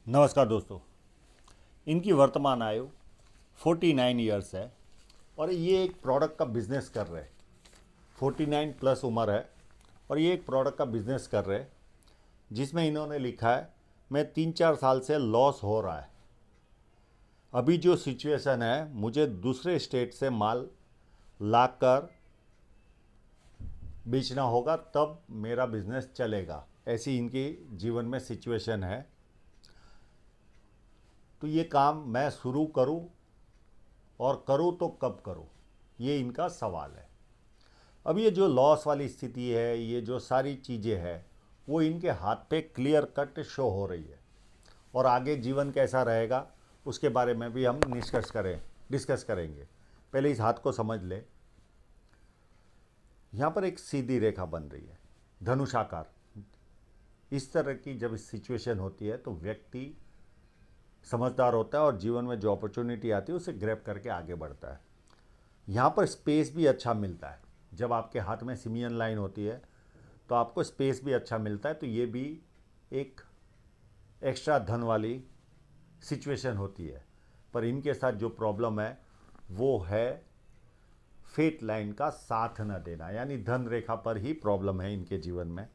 नमस्कार दोस्तों। इनकी वर्तमान आयु 49 ईयर्स है और ये एक प्रोडक्ट का बिजनेस कर रहे हैं। 49 प्लस उम्र है और ये एक प्रोडक्ट का बिजनेस कर रहे हैं जिसमें इन्होंने लिखा है मैं 3-4 साल से लॉस हो रहा है। अभी जो सिचुएशन है मुझे दूसरे स्टेट से माल लाकर बेचना होगा तब मेरा बिजनेस चलेगा। ऐसी इनकी जीवन में सिचुएशन है। तो ये काम मैं शुरू करूं और करूं तो कब करूं, ये इनका सवाल है। अब ये जो लॉस वाली स्थिति है, ये जो सारी चीज़ें हैं, वो इनके हाथ पे क्लियर कट शो हो रही है और आगे जीवन कैसा रहेगा उसके बारे में भी हम डिस्कस करेंगे। पहले इस हाथ को समझ ले। यहाँ पर एक सीधी रेखा बन रही है, धनुषाकार। इस तरह की जब सिचुएशन होती है तो व्यक्ति समझदार होता है और जीवन में जो अपॉर्चुनिटी आती है उसे ग्रैब करके आगे बढ़ता है। यहाँ पर स्पेस भी अच्छा मिलता है। जब आपके हाथ में सिमियन लाइन होती है तो आपको स्पेस भी अच्छा मिलता है। तो ये भी एक एक्स्ट्रा धन वाली सिचुएशन होती है। पर इनके साथ जो प्रॉब्लम है वो है फेट लाइन का साथ न देना, यानी धन रेखा पर ही प्रॉब्लम है इनके जीवन में।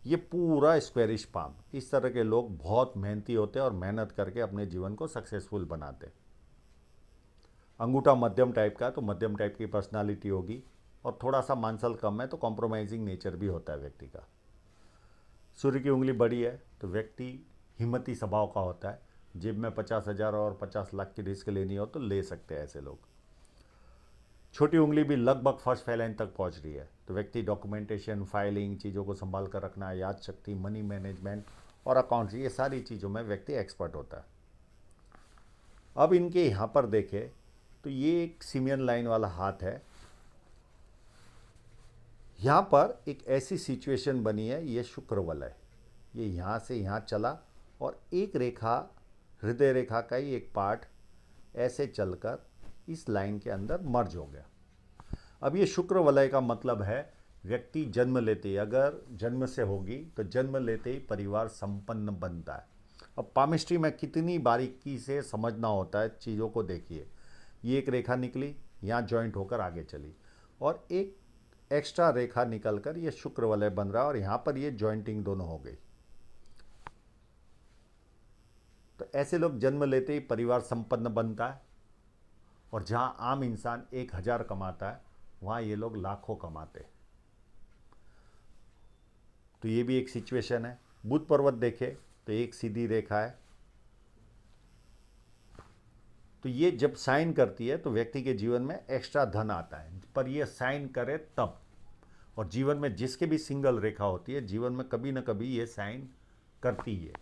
ये पूरा स्क्वेरिश पाम। इस तरह के लोग बहुत मेहनती होते हैं और मेहनत करके अपने जीवन को सक्सेसफुल बनाते हैं। अंगूठा मध्यम टाइप का, तो मध्यम टाइप की पर्सनालिटी होगी और थोड़ा सा मांसल कम है तो कॉम्प्रोमाइजिंग नेचर भी होता है व्यक्ति का। सूर्य की उंगली बड़ी है तो व्यक्ति हिम्मती स्वभाव का होता है। जेब में 50,000 और 50 लाख की रिस्क लेनी हो तो ले सकते हैं ऐसे लोग। छोटी उंगली भी लगभग फर्स्ट फैलाइन तक पहुंच रही है तो व्यक्ति डॉक्यूमेंटेशन, फाइलिंग, चीज़ों को संभाल कर रखना, याद शक्ति, मनी मैनेजमेंट और अकाउंट्स, ये सारी चीज़ों में व्यक्ति एक्सपर्ट होता है। अब इनके यहाँ पर देखें तो ये एक सिमियन लाइन वाला हाथ है। यहाँ पर एक ऐसी सिचुएशन बनी है, ये शुक्र वलय, ये यहाँ से यहाँ चला और एक रेखा, हृदय रेखा का ही एक पार्ट ऐसे चलकर इस लाइन के अंदर मर्ज हो गया। अब ये शुक्र वलय का मतलब है व्यक्ति जन्म लेते ही, अगर जन्म से होगी तो जन्म लेते ही परिवार संपन्न बनता है। अब पामिस्ट्री में कितनी बारीकी से समझना होता है चीज़ों को, देखिए। ये एक रेखा निकली, यहाँ जॉइंट होकर आगे चली और एक एक्स्ट्रा रेखा निकलकर ये शुक्र वलय बन रहा है और यहाँ पर ये जॉइंटिंग दोनों हो गई। तो ऐसे लोग जन्म लेते ही परिवार संपन्न बनता है और जहाँ आम इंसान 1,000 कमाता है वहाँ ये लोग लाखों कमाते हैं। तो ये भी एक सिचुएशन है। बुध पर्वत देखे तो एक सीधी रेखा है। तो ये जब साइन करती है तो व्यक्ति के जीवन में एक्स्ट्रा धन आता है, पर ये साइन करे तब। और जीवन में जिसके भी सिंगल रेखा होती है, जीवन में कभी ना कभी ये साइन करती है।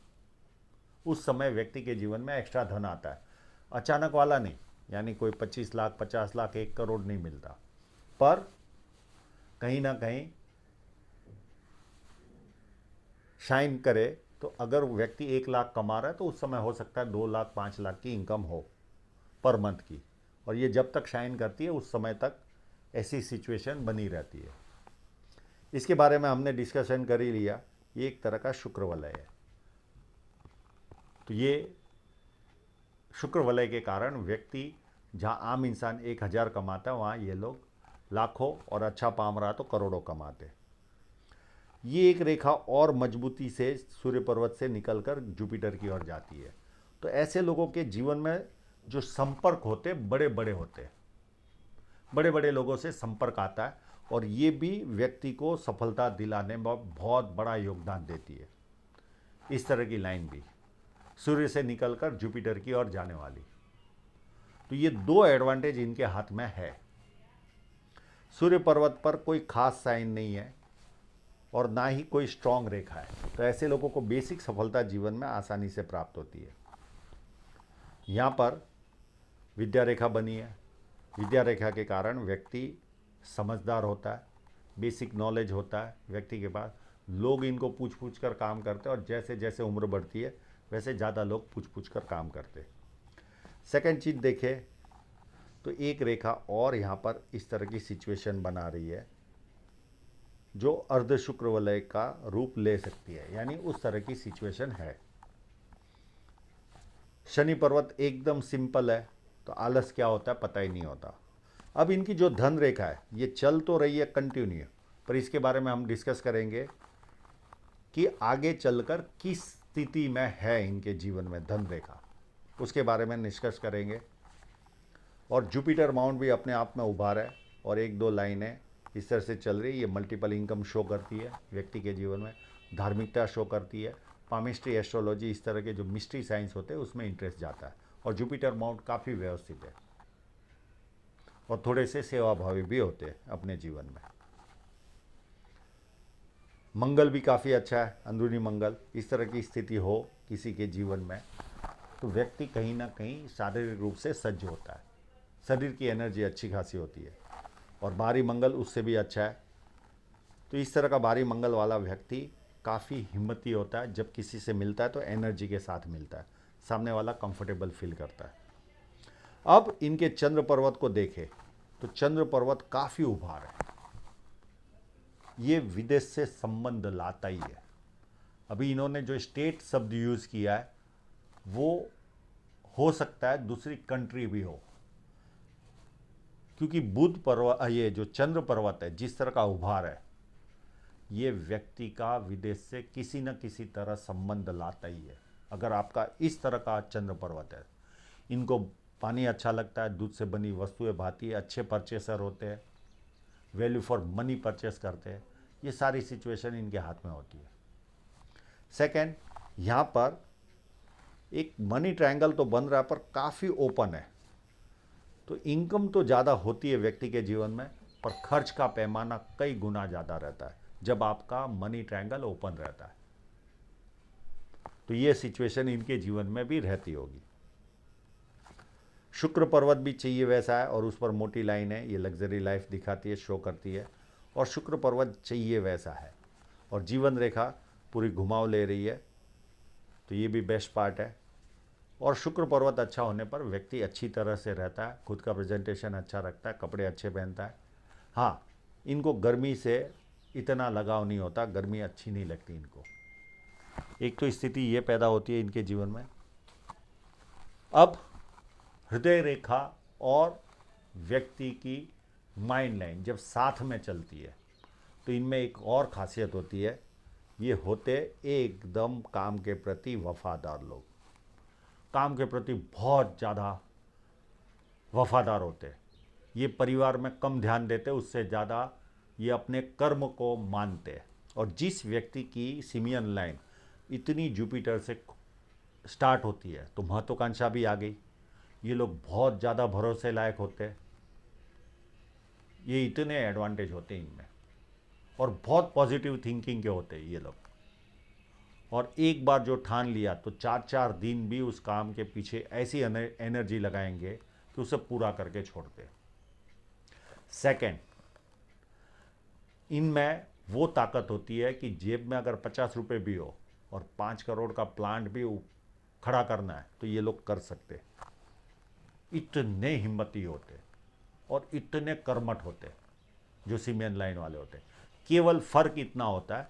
उस समय व्यक्ति के जीवन में एक्स्ट्रा धन आता है, अचानक वाला नहीं, यानी कोई 25 लाख, 50 लाख, 1 करोड़ नहीं मिलता, पर कहीं ना कहीं शाइन करे। तो अगर व्यक्ति 1 लाख कमा रहा है तो उस समय हो सकता है 2 लाख, 5 लाख की इनकम हो पर मंथ की। और ये जब तक शाइन करती है उस समय तक ऐसी सिचुएशन बनी रहती है। इसके बारे में हमने डिस्कशन कर ही लिया। ये एक तरह का शुक्र वलय है। तो ये शुक्र वलय के कारण व्यक्ति, जहाँ आम इंसान 1,000 कमाता है वहाँ ये लोग लाखों, और अच्छा पाम रहा तो करोड़ों कमाते। ये एक रेखा और मजबूती से सूर्य पर्वत से निकलकर जुपिटर की ओर जाती है। तो ऐसे लोगों के जीवन में जो संपर्क होते बड़े बड़े होते, बड़े बड़े लोगों से संपर्क आता है और ये भी व्यक्ति को सफलता दिलाने में बहुत बड़ा योगदान देती है। इस तरह की लाइन भी सूर्य से निकलकर जुपिटर की ओर जाने वाली। तो ये दो एडवांटेज इनके हाथ में है। सूर्य पर्वत पर कोई खास साइन नहीं है और ना ही कोई स्ट्रांग रेखा है, तो ऐसे लोगों को बेसिक सफलता जीवन में आसानी से प्राप्त होती है। यहाँ पर विद्या रेखा बनी है। विद्या रेखा के कारण व्यक्ति समझदार होता है, बेसिक नॉलेज होता है व्यक्ति के पास। लोग इनको पूछ पूछ कर काम करते हैं और जैसे जैसे उम्र बढ़ती है वैसे ज़्यादा लोग पूछ पूछ कर काम करते हैं। सेकंड चीज़ देखें तो एक रेखा और यहाँ पर इस तरह की सिचुएशन बना रही है जो अर्ध शुक्र वलय का रूप ले सकती है, यानी उस तरह की सिचुएशन है। शनि पर्वत एकदम सिंपल है, तो आलस क्या होता है पता ही नहीं होता। अब इनकी जो धन रेखा है ये चल तो रही है कंटिन्यू, पर इसके बारे में हम डिस्कस करेंगे कि आगे चलकर किस स्थिति में है इनके जीवन में धन रेखा, उसके बारे में डिस्कस करेंगे। और जुपिटर माउंट भी अपने आप में उभार है और एक दो लाइनें इस तरह से चल रही है। ये मल्टीपल इनकम शो करती है व्यक्ति के जीवन में, धार्मिकता शो करती है, पामिस्ट्री, एस्ट्रोलॉजी, इस तरह के जो मिस्ट्री साइंस होते हैं उसमें इंटरेस्ट जाता है। और जुपिटर माउंट काफ़ी व्यवस्थित है और थोड़े से सेवाभावी भी होते हैं अपने जीवन में। मंगल भी काफ़ी अच्छा है, अंदरूनी मंगल। इस तरह की स्थिति हो किसी के जीवन में तो व्यक्ति कहीं ना कहीं शारीरिक रूप से सज्ज होता है, शरीर की एनर्जी अच्छी खासी होती है। और भारी मंगल उससे भी अच्छा है। तो इस तरह का भारी मंगल वाला व्यक्ति काफ़ी हिम्मती होता है, जब किसी से मिलता है तो एनर्जी के साथ मिलता है, सामने वाला कंफर्टेबल फील करता है। अब इनके चंद्र पर्वत को देखें तो चंद्र पर्वत काफ़ी उभार है, ये विदेश से संबंध लाता ही है। अभी इन्होंने जो स्टेट शब्द यूज़ किया है वो हो सकता है दूसरी कंट्री भी हो, क्योंकि बुध पर्वत, ये जो चंद्र पर्वत है जिस तरह का उभार है, ये व्यक्ति का विदेश से किसी न किसी तरह संबंध लाता ही है। अगर आपका इस तरह का चंद्र पर्वत है, इनको पानी अच्छा लगता है, दूध से बनी वस्तुएं भाती है, अच्छे परचेसर होते हैं, वैल्यू फॉर मनी परचेस करते हैं, ये सारी सिचुएशन इनके हाथ में होती है। सेकेंड, यहाँ पर एक मनी ट्रायंगल तो बन रहा है पर काफ़ी ओपन है, तो इनकम तो ज़्यादा होती है व्यक्ति के जीवन में, पर खर्च का पैमाना कई गुना ज़्यादा रहता है जब आपका मनी ट्रायंगल ओपन रहता है। तो ये सिचुएशन इनके जीवन में भी रहती होगी। शुक्र पर्वत भी चाहिए वैसा है और उस पर मोटी लाइन है, ये लग्जरी लाइफ दिखाती है, शो करती है। और शुक्र पर्वत चाहिए वैसा है और जीवन रेखा पूरी घुमाव ले रही है, तो ये भी बेस्ट पार्ट है। और शुक्र पर्वत अच्छा होने पर व्यक्ति अच्छी तरह से रहता है, खुद का प्रेजेंटेशन अच्छा रखता है, कपड़े अच्छे पहनता है। हाँ, इनको गर्मी से इतना लगाव नहीं होता, गर्मी अच्छी नहीं लगती इनको। एक तो स्थिति ये पैदा होती है इनके जीवन में। अब हृदय रेखा और व्यक्ति की माइंड लाइन जब साथ में चलती है तो इनमें एक और खासियत होती है, ये होते एकदम काम के प्रति वफादार लोग, काम के प्रति बहुत ज़्यादा वफादार होते हैं। ये परिवार में कम ध्यान देते, उससे ज़्यादा ये अपने कर्म को मानते हैं। और जिस व्यक्ति की सिमियन लाइन इतनी जुपिटर से स्टार्ट होती है तो महत्वाकांक्षा भी आ गई। ये लोग बहुत ज़्यादा भरोसे लायक होते हैं, ये इतने एडवांटेज होते हैं इनमें, और बहुत पॉजिटिव थिंकिंग के होते हैं ये लोग। और एक बार जो ठान लिया तो 4-4 दिन भी उस काम के पीछे ऐसी एनर्जी लगाएंगे कि उसे पूरा करके छोड़ते। सेकंड, इनमें वो ताकत होती है कि जेब में अगर 50 रुपये भी हो और 5 करोड़ का प्लांट भी खड़ा करना है तो ये लोग कर सकते। इतने हिम्मती होते और इतने कर्मठ होते जो सीमेन लाइन वाले होते। केवल फर्क इतना होता है,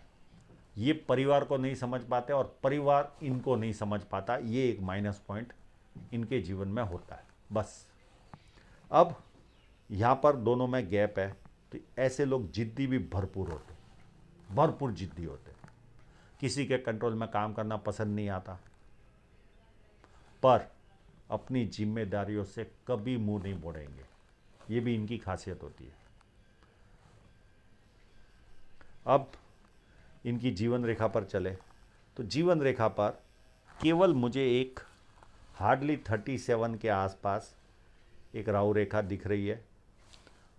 ये परिवार को नहीं समझ पाते और परिवार इनको नहीं समझ पाता, ये एक माइनस पॉइंट इनके जीवन में होता है बस। अब यहाँ पर दोनों में गैप है, तो ऐसे लोग जिद्दी भी भरपूर होते, भरपूर जिद्दी होते, किसी के कंट्रोल में काम करना पसंद नहीं आता, पर अपनी जिम्मेदारियों से कभी मुंह नहीं मोड़ेंगे, ये भी इनकी खासियत होती है। अब इनकी जीवन रेखा पर चले तो जीवन रेखा पर केवल मुझे एक हार्डली 37 के आसपास एक राहु रेखा दिख रही है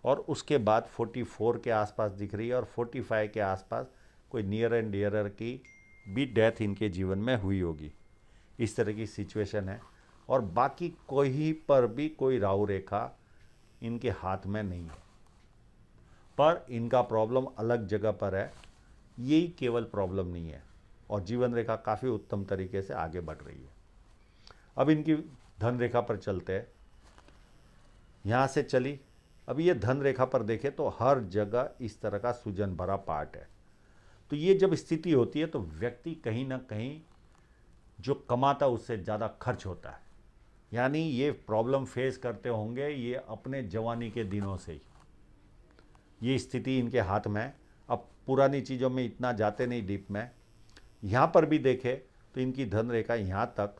और उसके बाद 44 के आसपास दिख रही है और 45 के आसपास कोई नियर एंड डियरर की भी डेथ इनके जीवन में हुई होगी, इस तरह की सिचुएशन है। और बाकी कोई पर भी कोई राहु रेखा इनके हाथ में नहीं है, पर इनका प्रॉब्लम अलग जगह पर है, यही केवल प्रॉब्लम नहीं है। और जीवन रेखा काफ़ी उत्तम तरीके से आगे बढ़ रही है। अब इनकी धन रेखा पर चलते हैं, यहाँ से चली। अब ये धन रेखा पर देखें तो हर जगह इस तरह का सूजन भरा पार्ट है। तो ये जब स्थिति होती है तो व्यक्ति कहीं ना कहीं जो कमाता उससे ज़्यादा खर्च होता है, यानी ये प्रॉब्लम फेस करते होंगे ये अपने जवानी के दिनों से ही, ये स्थिति इनके हाथ में है। अब पुरानी चीज़ों में इतना जाते नहीं डीप में। यहाँ पर भी देखें तो इनकी धन रेखा यहाँ तक,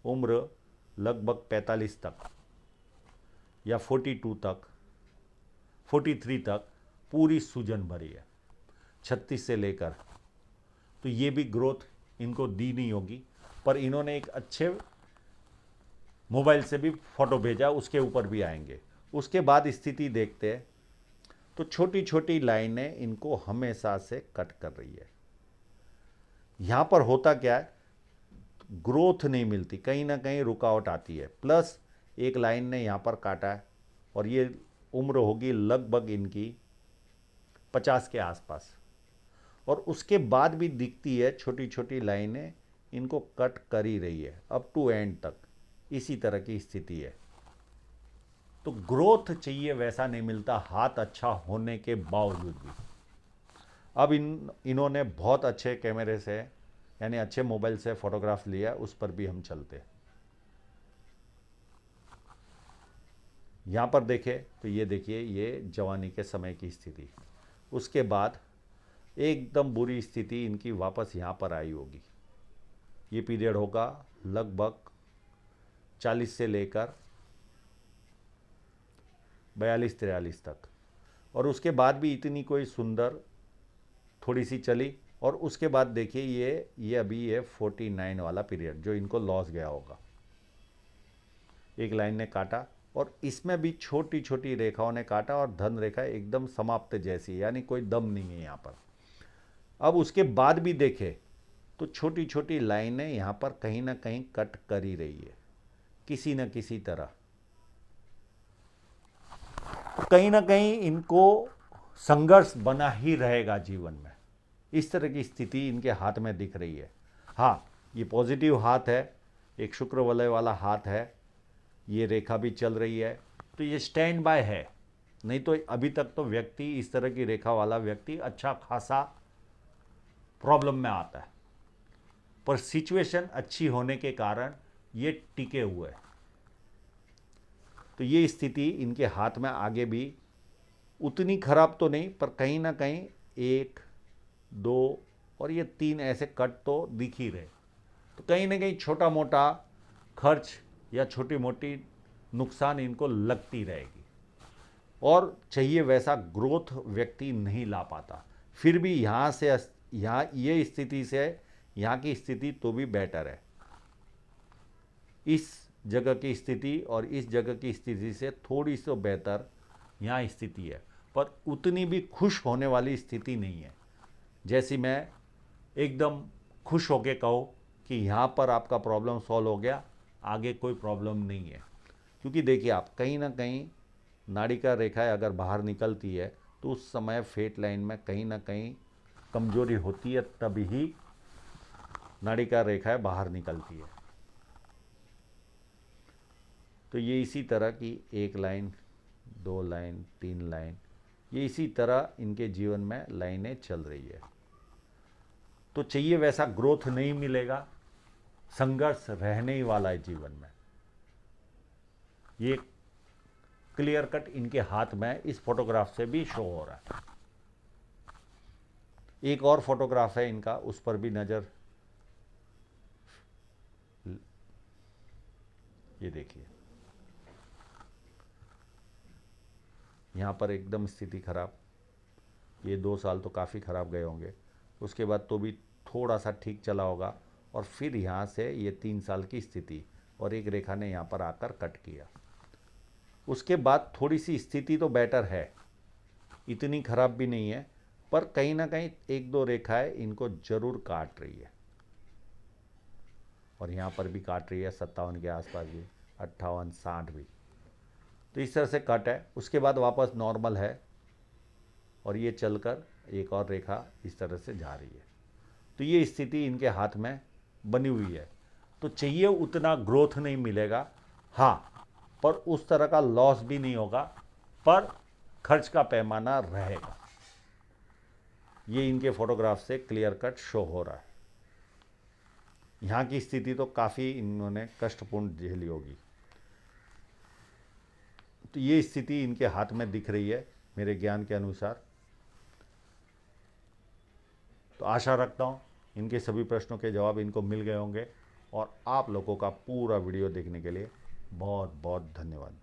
उम्र लगभग 45 तक या 42 तक, 43 तक पूरी सूजन भरी है, 36 से लेकर। तो ये भी ग्रोथ इनको दी नहीं होगी, पर इन्होंने एक अच्छे मोबाइल से भी फोटो भेजा, उसके ऊपर भी आएंगे। उसके बाद स्थिति देखते हैं तो छोटी छोटी लाइनें इनको हमेशा से कट कर रही है। यहाँ पर होता क्या है, ग्रोथ नहीं मिलती, कहीं ना कहीं रुकावट आती है। प्लस एक लाइन ने यहाँ पर काटा है और ये उम्र होगी लगभग इनकी 50 के आसपास, और उसके बाद भी दिखती है छोटी छोटी लाइनें इनको कट कर ही रही है अप टू एंड तक, इसी तरह की स्थिति है। तो ग्रोथ चाहिए वैसा नहीं मिलता हाथ अच्छा होने के बावजूद भी। अब इन्होंने बहुत अच्छे कैमरे से यानी अच्छे मोबाइल से फोटोग्राफ लिया, उस पर भी हम चलते। यहाँ पर देखें तो ये देखिए ये जवानी के समय की स्थिति। उसके बाद एकदम बुरी स्थिति इनकी वापस यहाँ पर आई होगी। ये पीरियड होगा लगभग 40 से लेकर 42-43 तक, और उसके बाद भी इतनी कोई सुंदर थोड़ी सी चली। और उसके बाद देखिए ये अभी ये 49 वाला पीरियड जो इनको लॉस गया होगा, एक लाइन ने काटा और इसमें भी छोटी छोटी रेखाओं ने काटा और धन रेखा एकदम समाप्त जैसी, यानी कोई दम नहीं है यहाँ पर। अब उसके बाद भी देखें तो छोटी छोटी लाइनें यहाँ पर कहीं ना कहीं कट कर ही रही है किसी न किसी तरह। कहीं ना कहीं इनको संघर्ष बना ही रहेगा जीवन में, इस तरह की स्थिति इनके हाथ में दिख रही है। हाँ, ये पॉजिटिव हाथ है, एक शुक्र वलय वाला हाथ है, ये रेखा भी चल रही है, तो ये स्टैंड बाय है। नहीं तो अभी तक तो व्यक्ति इस तरह की रेखा वाला व्यक्ति अच्छा खासा प्रॉब्लम में आता है, पर सिचुएशन अच्छी होने के कारण ये टिके हुए हैं। तो ये स्थिति इनके हाथ में आगे भी उतनी खराब तो नहीं, पर कहीं ना कहीं 1, 2 और ये 3 ऐसे कट तो दिख ही रहे। तो कहीं ना कहीं छोटा मोटा खर्च या छोटी मोटी नुकसान इनको लगती रहेगी, और चाहिए वैसा ग्रोथ व्यक्ति नहीं ला पाता। फिर भी यहाँ से यहाँ ये स्थिति से यहाँ की स्थिति तो भी बेटर है। इस जगह की स्थिति और इस जगह की स्थिति से थोड़ी सी बेहतर यहाँ स्थिति है, पर उतनी भी खुश होने वाली स्थिति नहीं है। जैसी मैं एकदम खुश होके कहो कि यहाँ पर आपका प्रॉब्लम सॉल्व हो गया, आगे कोई प्रॉब्लम नहीं है। क्योंकि देखिए आप कहीं ना कहीं नाड़िका रेखाएं अगर बाहर निकलती है तो उस समय फेट लाइन में कहीं ना कहीं कमजोरी होती है, तभी ही नाड़िका रेखाएं बाहर निकलती है। तो ये इसी तरह की 1 लाइन, 2 लाइन, 3 लाइन, ये इसी तरह इनके जीवन में लाइनें चल रही है। तो चाहिए वैसा ग्रोथ नहीं मिलेगा, संघर्ष रहने ही वाला है जीवन में। ये क्लियर कट इनके हाथ में इस फोटोग्राफ से भी शो हो रहा है। एक और फोटोग्राफ है इनका, उस पर भी नज़र, ये देखिए यहाँ पर एकदम स्थिति खराब। ये 2 साल तो काफ़ी ख़राब गए होंगे, उसके बाद तो भी थोड़ा सा ठीक चला होगा, और फिर यहाँ से ये 3 साल की स्थिति और एक रेखा ने यहाँ पर आकर कट किया। उसके बाद थोड़ी सी स्थिति तो बेटर है, इतनी खराब भी नहीं है, पर कहीं ना कहीं 1-2 रेखाएं इनको जरूर काट रही है, और यहाँ पर भी काट रही है 57 के आसपास भी, 58, 60 भी। तो इस तरह से कट है, उसके बाद वापस नॉर्मल है, और ये चलकर एक और रेखा इस तरह से जा रही है। तो ये स्थिति इनके हाथ में बनी हुई है। तो चाहिए उतना ग्रोथ नहीं मिलेगा, हाँ, पर उस तरह का लॉस भी नहीं होगा, पर खर्च का पैमाना रहेगा। ये इनके फोटोग्राफ से क्लियर कट शो हो रहा है। यहाँ की स्थिति तो काफ़ी इन्होंने कष्टपूर्ण झेली होगी। तो ये स्थिति इनके हाथ में दिख रही है मेरे ज्ञान के अनुसार। तो आशा रखता हूँ इनके सभी प्रश्नों के जवाब इनको मिल गए होंगे। और आप लोगों का पूरा वीडियो देखने के लिए बहुत बहुत धन्यवाद।